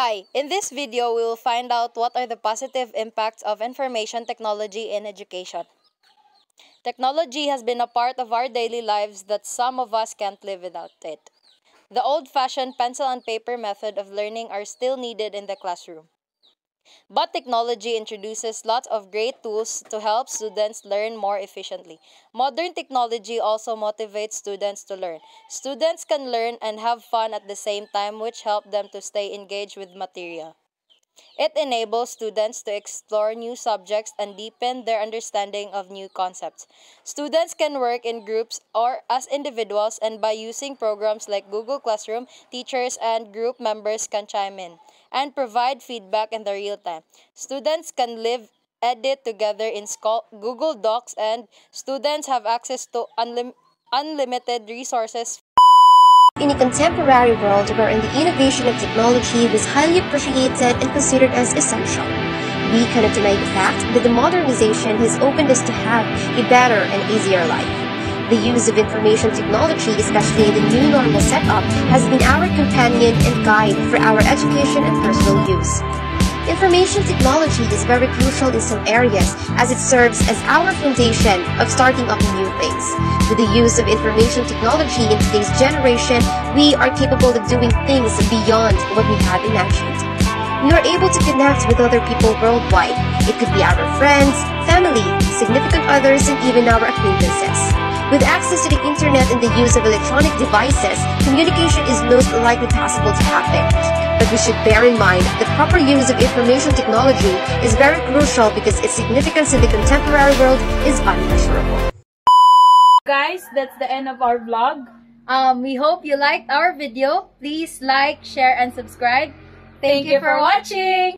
Hi, in this video we will find out what are the positive impacts of information technology in education. Technology has been a part of our daily lives that some of us can't live without it. The old-fashioned pencil and paper method of learning are still needed in the classroom. But technology introduces lots of great tools to help students learn more efficiently. Modern technology also motivates students to learn. Students can learn and have fun at the same time, which help them to stay engaged with material. It enables students to explore new subjects and deepen their understanding of new concepts. Students can work in groups or as individuals, and by using programs like Google Classroom, teachers and group members can chime in and provide feedback in the real time. Students can edit together in Google Docs, and students have access to unlimited resources. In a contemporary world wherein the innovation of technology was highly appreciated and considered as essential, we cannot deny the fact that the modernization has opened us to have a better and easier life. The use of information technology, especially in the new normal setup, has been our companion and guide for our education and personal use. Information technology is very crucial in some areas as it serves as our foundation of starting up new things. With the use of information technology in today's generation, we are capable of doing things beyond what we have imagined. We are able to connect with other people worldwide. It could be our friends, family, significant others, and even our acquaintances. With access to the internet and the use of electronic devices, communication is most likely possible to happen. But we should bear in mind that proper use of information technology is very crucial because its significance in the contemporary world is unmeasurable. Guys, that's the end of our vlog. We hope you liked our video. Please like, share, and subscribe. Thank you for watching!